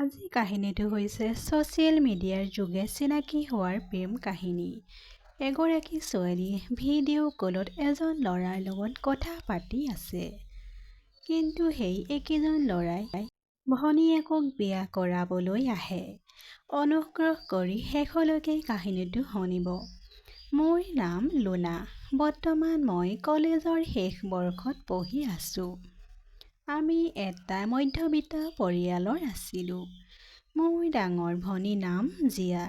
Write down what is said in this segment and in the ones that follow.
আজি কাহিনীটো হৈছে ছ'চিয়েল মিডিয়াৰ যোগে চিনাকি হোৱাৰ প্ৰেম কাহিনী। এগৰাকী ছোৱালীয়ে ভিডিঅ' কলত এজন ল'ৰাৰ লগত কথা পাতি আছে। কিন্তু সেই একেজন ল'ৰাই ভনীয়েকক বিয়া কৰাবলৈ আহে। অনুগ্ৰহ কৰি শেষলৈকে কাহিনীটো শুনিব। মোৰ নাম লুনা। বৰ্তমান মই কলেজৰ শেষ বৰ্ষত পঢ়ি আছোঁ। আমি এটা মধ্যবিত্ত পৰিয়ালৰ আছিলোঁ। মোৰ ডাঙৰ ভনীৰ নাম জিয়া।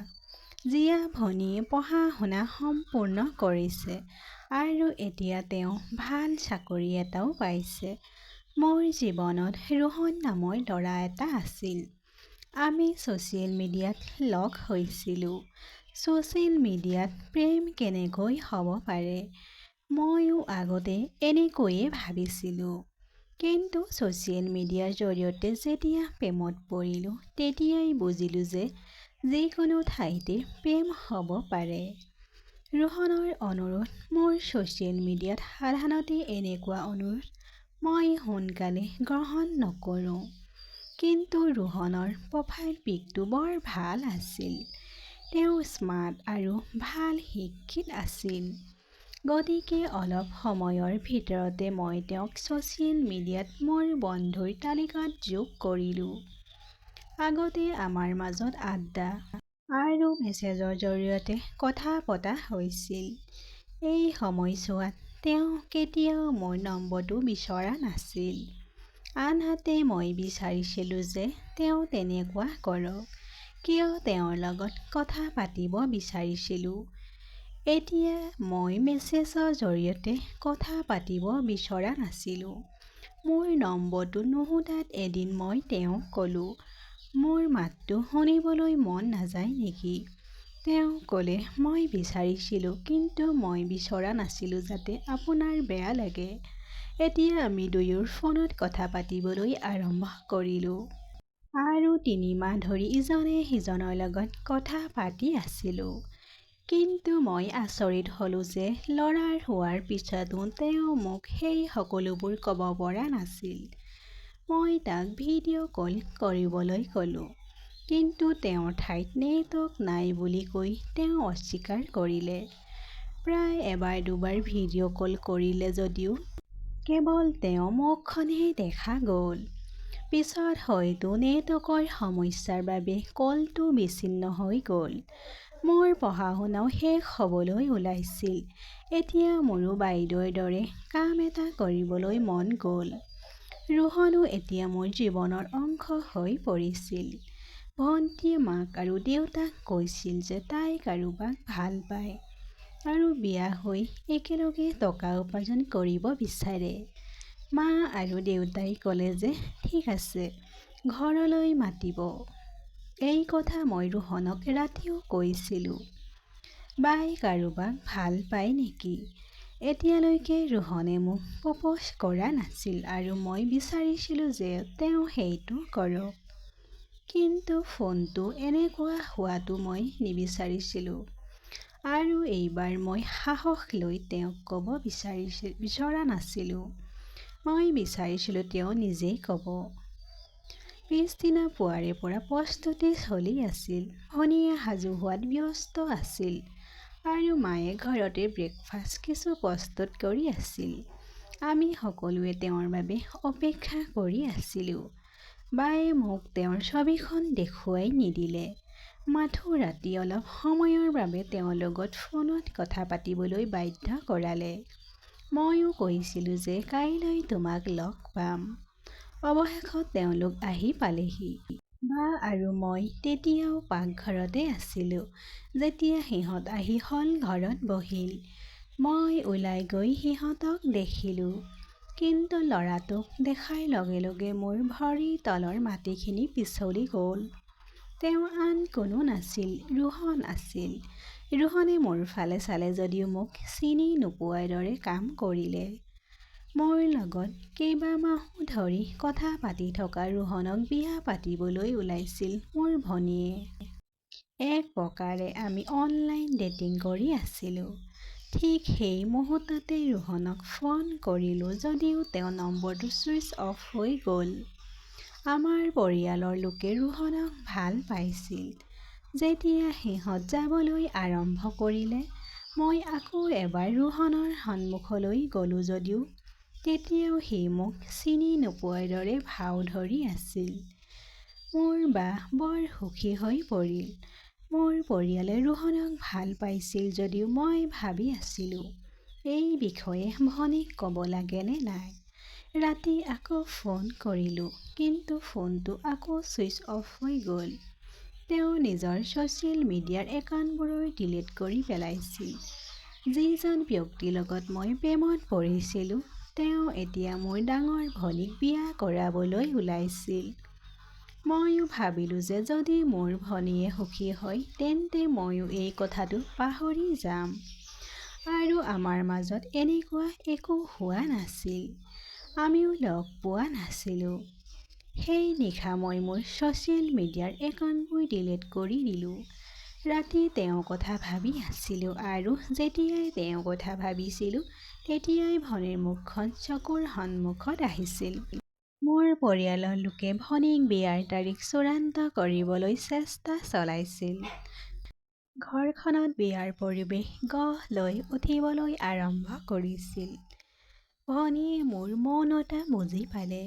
জিয়া ভনীয়ে পঢ়া-শুনা সম্পূৰ্ণ কৰিছে আৰু এতিয়া তেওঁ ভাল চাকৰি এটাও পাইছে। মোৰ জীৱনত ৰোহন নামৰ ল'ৰা এটা আছিল। আমি ছ'চিয়েল মিডিয়াত লগ হৈছিলোঁ। ছ'চিয়েল মিডিয়াত প্ৰেম কেনেকৈ হ'ব পাৰে, ময়ো আগতে এনেকৈয়ে ভাবিছিলোঁ। কিন্তু ছ'চিয়েল মিডিয়াৰ জৰিয়তে যেতিয়া প্ৰেমত পৰিলোঁ, তেতিয়াই বুজিলোঁ যে যিকোনো ঠাইতে প্ৰেম হ'ব পাৰে। ৰোহনৰ অনুৰোধ। মোৰ ছ'চিয়েল মিডিয়াত সাধাৰণতে এনেকুৱা অনুৰোধ মই সোনকালে গ্ৰহণ নকৰোঁ। কিন্তু ৰোহনৰ প্ৰফাইল পিকটো বৰ ভাল আছিল। তেওঁ স্মাৰ্ট আৰু ভাল শিক্ষিত আছিল। গতিকে অলপ সময়ৰ ভিতৰতে মই তেওঁক ছ'চিয়েল মিডিয়াত মোৰ বন্ধুৰ তালিকাত যোগ কৰিলোঁ। আগতে আমাৰ মাজত আড্ডা আৰু মেছেজৰ জৰিয়তে কথা পতা হৈছিল। এই সময়ছোৱাত তেওঁ কেতিয়াও মোৰ নম্বৰটো বিচৰা নাছিল। আনহাতে মই বিচাৰিছিলোঁ যে তেওঁ তেনেকুৱা কৰক, কিয় তেওঁৰ লগত কথা পাতিব বিচাৰিছিলোঁ। এতিয়া মই মেছেজৰ জৰিয়তে কথা পাতিব বিচৰা নাছিলোঁ। মোৰ নম্বৰটো নোসোধাত এদিন মই তেওঁক ক'লোঁ, মোৰ মাতটো শুনিবলৈ মন নাযায় নেকি? তেওঁ ক'লে, মই বিচাৰিছিলোঁ, কিন্তু মই বিচৰা নাছিলোঁ যাতে আপোনাৰ বেয়া লাগে। এতিয়া আমি দুয়ো ফোনত কথা পাতিবলৈ আৰম্ভ কৰিলোঁ। আৰু ৩ মাহ ধৰি ইজনে সিজনৰ লগত কথা পাতি আছিলোঁ। কিন্তু মই আচৰিত হ'লোঁ যে ল'ৰাৰ হোৱাৰ পিছতো তেওঁ মোক সেই সকলোবোৰ ক'ব পৰা নাছিল। মই তাক ভিডিঅ' কল কৰিবলৈ ক'লোঁ। কিন্তু তেওঁৰ ঠাইত নেটৱৰ্ক নাই বুলি কৈ তেওঁ অস্বীকাৰ কৰিলে। প্ৰায় এবাৰ-দুবাৰ ভিডিঅ' কল কৰিলে যদিও কেৱল তেওঁৰ মুখখনহে দেখা গ'ল। পিছত হয়তো নেটৱৰ্কৰ সমস্যাৰ বাবে কলটো বিচ্ছিন্ন হৈ গ'ল। মোৰ পঢ়া-শুনাও শেষ হ'বলৈ ওলাইছিল। এতিয়া মোৰো বাইদেউৰ দৰে কাম এটা কৰিবলৈ মন গ'ল। ৰোহনো এতিয়া মোৰ জীৱনৰ অংশ হৈ পৰিছিল। ভণ্টিয়ে মাক আৰু দেউতাক কৈছিল যে তাই কাৰোবাক ভাল পায় আৰু বিয়া হৈ একেলগে টকা উপাৰ্জন কৰিব বিচাৰে। মা আৰু দেউতাই ক'লে যে ঠিক আছে, ঘৰলৈ মাতিব। এই কথা মই ৰোহনক ৰাতিও কৈছিলোঁ। বাই কাৰোবাক ভাল পায় নেকি? এতিয়ালৈকে ৰোহনে মোক প্ৰপ'জ কৰা নাছিল আৰু মই বিচাৰিছিলোঁ যে তেওঁ সেইটো কৰক। কিন্তু ফোনটো এনেকুৱা হোৱাটো মই নিবিচাৰিছিলোঁ। আৰু এইবাৰ মই সাহস লৈ তেওঁক ক'ব বিচৰা নাছিলোঁ। মই বিচাৰিছিলোঁ তেওঁ নিজেই ক'ব। পিছদিনা পুৱাৰে পৰা প্ৰস্তুতি চলি আছিল। ভনীয়ে সাজু হোৱাত ব্যস্ত আছিল আৰু মায়ে ঘৰতে ব্ৰেকফাষ্ট কিছু প্ৰস্তুত কৰি আছিল। আমি সকলোৱে তেওঁৰ বাবে অপেক্ষা কৰি আছিলোঁ। বায়ে মোক তেওঁৰ ছবিখন দেখুৱাই নিদিলে। মাথো ৰাতি অলপ সময়ৰ বাবে তেওঁৰ লগত ফোনত কথা পাতিবলৈ বাধ্য কৰালে। ময়ো কৈছিলোঁ যে কাইলৈ তোমাক লগ পাম। অৱশেষত তেওঁলোক আহি পালেহি। বা আৰু মই তেতিয়াও পাকঘৰতে আছিলোঁ। যেতিয়া সিহঁত আহি হল ঘৰত বহিল, মই ওলাই গৈ সিহঁতক দেখিলোঁ। কিন্তু ল'ৰাটোক দেখাৰ লগে লগে মোৰ ভৰিৰ তলৰ মাটিখিনি পিছলি গ'ল। তেওঁ আন কোনো নাছিল, ৰোহন আছিল। ৰোহনে মোৰ ফালে চালে যদিও মোক চিনি নোপোৱাৰ দৰে কাম কৰিলে। মোৰ লগত কেইবামাহো ধৰি কথা পাতি থকা ৰোহনক বিয়া পাতিবলৈ ওলাইছিল মোৰ ভনীয়ে। এক প্ৰকাৰে আমি অনলাইন ডেটিং কৰি আছিলোঁ। ঠিক সেই মুহূৰ্ততে ৰোহনক ফোন কৰিলোঁ যদিও তেওঁৰ নম্বৰটো ছুইচ অফ হৈ গ'ল। আমাৰ পৰিয়ালৰ লোকে ৰোহনক ভাল পাইছিল। যেতিয়া সিহঁত যাবলৈ আৰম্ভ কৰিলে, মই আকৌ এবাৰ ৰোহনৰ সন্মুখলৈ গ'লো যদিও তেতিয়াও সি মোক চিনি নোপোৱাৰ দৰে ভাও ধৰি আছিল। মোৰ বা বৰ সুখী হৈ পৰিল। মোৰ পৰিয়ালে ৰোহনক ভাল পাইছিল যদিও মই ভাবি আছিলোঁ এই বিষয়ে ভনীক ক'ব লাগে নে নাই। ৰাতি আকৌ ফোন কৰিলোঁ, কিন্তু ফোনটো আকৌ ছুইচ অফ হৈ গ'ল। তেওঁ নিজৰ ছ'চিয়েল মিডিয়াৰ একাউণ্টবোৰ ডিলিট কৰি পেলাইছিল। যিজন ব্যক্তিৰ লগত মই প্ৰেমত পৰিছিলোঁ, তেওঁ এতিয়া মোৰ ডাঙৰ ভনীক বিয়া কৰাবলৈ ওলাইছিল। ময়ো ভাবিলোঁ যে যদি মোৰ ভনীয়ে সুখী হয় তেন্তে ময়ো এই কথাটো পাহৰি যাম। আৰু আমাৰ মাজত এনেকুৱা একো হোৱা নাছিল। আমিও লগ পোৱা নাছিলোঁ। সেই নিশা মই মোৰ ছ'চিয়েল মিডিয়াৰ একাউণ্টবোৰ ডিলিট কৰি দিলোঁ। ৰাতি তেওঁৰ কথা ভাবি আছিলোঁ আৰু যেতিয়াই তেওঁৰ কথা ভাবিছিলোঁ তেতিয়াই ভনীৰ মুখখন চকুৰ সন্মুখত আহিছিল। মোৰ পৰিয়ালৰ লোকে ভনীক বিয়াৰ তাৰিখ চূড়ান্ত কৰিবলৈ চেষ্টা চলাইছিল। ঘৰখনত বিয়াৰ পৰিৱেশ গঢ় লৈ উঠিবলৈ আৰম্ভ কৰিছিল। ভনীয়ে মোৰ মৌনতা বুজি পালে।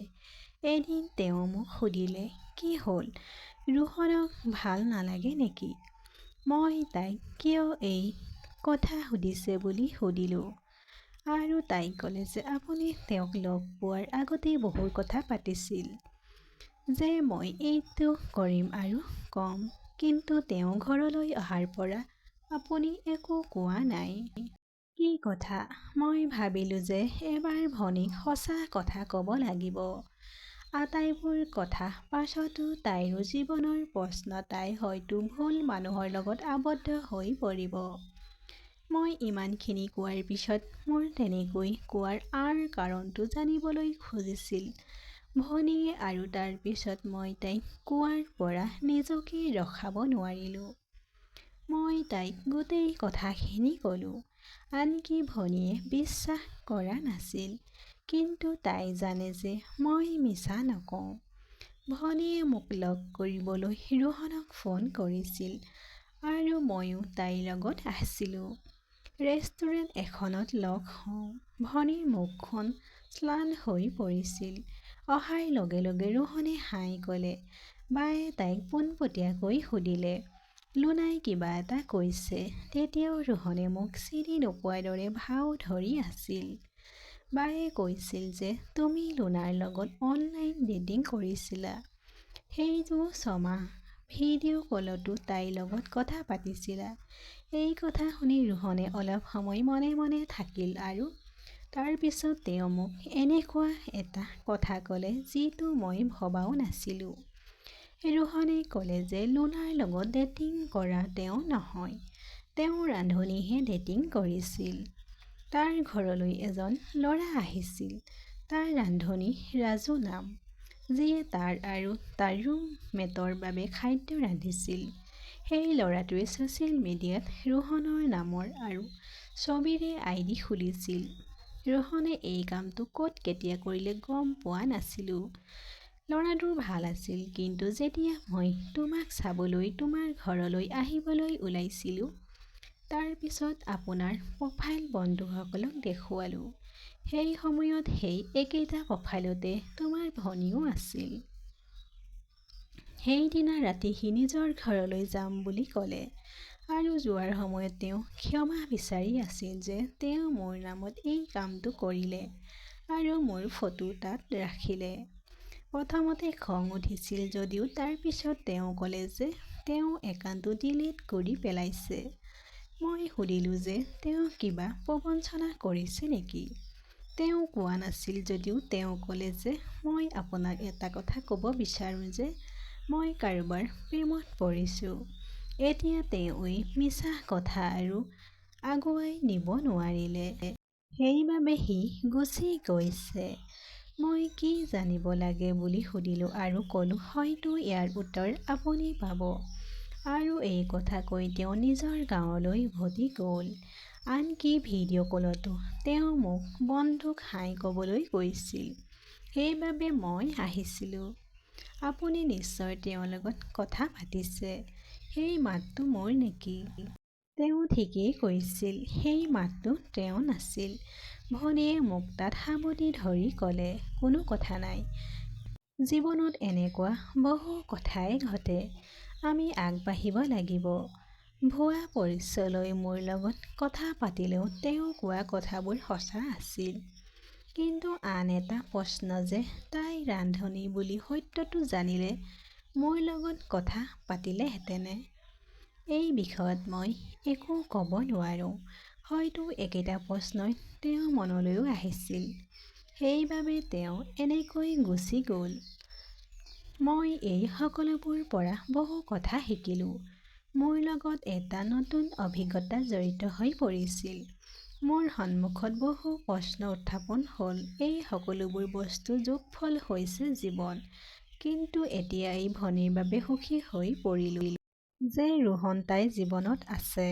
এদিন তেওঁ মোক সুধিলে, কি হ'ল, ৰোহনক ভাল নালাগে নেকি? মই তাইক কিয় এই কথা সুধিছে বুলি সুধিলোঁ। আৰু তাই ক'লে যে আপুনি তেওঁক লগ পোৱাৰ আগতেই বহু কথা পাতিছিল যে মই এইটো কৰিম আৰু ক'ম, কিন্তু তেওঁ ঘৰলৈ অহাৰ পৰা আপুনি একো কোৱা নাই। কি কথা? মই ভাবিলোঁ যে এবাৰ ভনীক সঁচা কথা ক'ব লাগিব। আটাইবোৰ কথা পাছতো তাইৰো জীৱনৰ প্ৰশ্ন, তাই হয়তো ভুল মানুহৰ লগত আবদ্ধ হৈ পৰিব। মই ইমানখিনি কোৱাৰ পিছত মোৰ তেনেকৈ কোৱাৰ আঁৰ কাৰণটো জানিবলৈ খুজিছিল ভনীয়ে আৰু তাৰ পিছত মই তাইক কোৱাৰ পৰা নিজকে ৰখাব নোৱাৰিলোঁ। মই তাইক গোটেই কথাখিনি ক'লোঁ। আনকি ভনীয়ে বিশ্বাস কৰা নাছিল, কিন্তু তাই জানে যে মই মিছা নকওঁ। ভনীয়ে মোক লগ কৰিবলৈ ৰোহনক ফোন কৰিছিল আৰু ময়ো তাইৰ লগত আছিলোঁ। ৰেষ্টুৰেণ্ট এখনত লগ হওঁ। ভনীৰ মুখখন শ্লান হৈ পৰিছিল। অহাৰ লগে লগে ৰোহনে হাই ক'লে। বায়ে তাইক পোনপটীয়াকৈ সুধিলে, লুনাই কিবা এটা কৈছে? তেতিয়াও ৰোহনে মোক চিনি নোপোৱাৰ দৰে ভাও ধৰি আছিল। বায়ে কৈছিল যে তুমি লুনাৰ লগত অনলাইন ডেটিং কৰিছিলা। সেইটো ছমাহ ভিডিঅ' কলতো তাইৰ লগত কথা পাতিছিলা। এই কথা শুনি ৰোহনে অলপ সময় মনে মনে থাকিল আৰু তাৰ পিছত তেওঁ মোক এনেকুৱা এটা কথা ক'লে যিটো মই ভবাও নাছিলোঁ। ৰোহনে ক'লে যে লুনাৰ লগত ডেটিং কৰা তেওঁ নহয়, তেওঁ ৰান্ধনীহে ডেটিং কৰিছিল। তাৰ ঘৰলৈ এজন ল'ৰা আহিছিল। তাৰ ৰান্ধনী ৰাজু নাম, যিয়ে তাৰ আৰু তাৰ ৰুমমেটৰ বাবে খাদ্য ৰান্ধিছিল। সেই ল'ৰাটোৱে ছ'চিয়েল মিডিয়াত ৰোহনৰ নামৰ আৰু ছবিৰে আইডি খুলিছিল। ৰোহনে এই কামটো ক'ত কেতিয়া কৰিলে গম পোৱা নাছিলোঁ। ল'ৰাটো ভাল আছিল, কিন্তু যেতিয়া মই তোমাক চাবলৈ তোমাৰ ঘৰলৈ আহিবলৈ ওলাইছিলোঁ, তাৰ পিছত আপোনাৰ প্ৰফাইল বন্ধুসকলক দেখুৱালোঁ। সেই সময়ত সেই একেটা প্ৰফাইলতে তোমাৰ ভনীও আছিল। সেইদিনা ৰাতি সি নিজৰ ঘৰলৈ যাম বুলি ক'লে আৰু যোৱাৰ সময়ত তেওঁ ক্ষমা বিচাৰি আছিল যে তেওঁ মোৰ নামত এই কামটো কৰিলে আৰু মোৰ ফটো তাত ৰাখিলে। প্ৰথমতে খং উঠিছিল যদিও তাৰ পিছত তেওঁ ক'লে যে তেওঁ একাউণ্টটো ডিলিট কৰি পেলাইছে। মই সুধিলোঁ যে তেওঁ কিবা প্ৰবঞ্চনা কৰিছে নেকি। তেওঁ কোৱা নাছিল যদিও তেওঁ ক'লে যে মই আপোনাক এটা কথা ক'ব বিচাৰোঁ যে মই কাৰোবাৰ প্ৰেমত পৰিছোঁ। এতিয়া তেওঁ এই মিছা কথা আৰু আগুৱাই নিব নোৱাৰিলে। সেইবাবে সি গুচি গৈছে। মই কি জানিব লাগে বুলি সুধিলোঁ আৰু ক'লোঁ হয়তো ইয়াৰ উত্তৰ আপুনি পাব। আৰু এই কথা কৈ তেওঁ নিজৰ গাঁৱলৈ উভতি গ'ল। আনকি ভিডিঅ' কলতো তেওঁ মোক বন্ধুক হাই ক'বলৈ কৈছিল। সেইবাবে মই আহিছিলোঁ। আপুনি নিশ্চয় তেওঁৰ লগত কথা পাতিছে। সেই মাতটো মোৰ নেকি? তেওঁ ঠিকেই কৈছিল, সেই মাতটো তেওঁ নাছিল। ভনীয়ে মোক তাত সাবটি ধৰি ক'লে, কোনো কথা নাই। জীৱনত এনেকুৱা বহু কথাই ঘটে। আমি আগবাঢ়িব লাগিব। ভুৱা পৰিচয় লৈ মোৰ লগত কথা পাতিলেও তেওঁ কোৱা কথাবোৰ সঁচা আছিল। কিন্তু আন এটা প্ৰশ্ন যে তাই ৰান্ধনী বুলি সত্যটো জানিলে মোৰ লগত কথা পাতিলেহেঁতেনে? এই বিষয়ত মই একো ক'ব নোৱাৰোঁ। হয়তো একেটা প্ৰশ্নই তেওঁৰ মনলৈও আহিছিল। সেইবাবে তেওঁ এনেকৈ গুচি গ'ল। মই এই সকলোবোৰৰ পৰা বহু কথা শিকিলোঁ। মোৰ লগত এটা নতুন অভিজ্ঞতা জড়িত হৈ পৰিছিল। মোৰ সন্মুখত বহু প্ৰশ্ন উত্থাপন হ'ল। এই সকলোবোৰ বস্তুৰ যোগফল হৈছে জীৱন। কিন্তু এতিয়া এই ভনীৰ বাবে সুখী হৈ পৰিলোঁ যে ৰোহন তাইৰ জীৱনত আছে।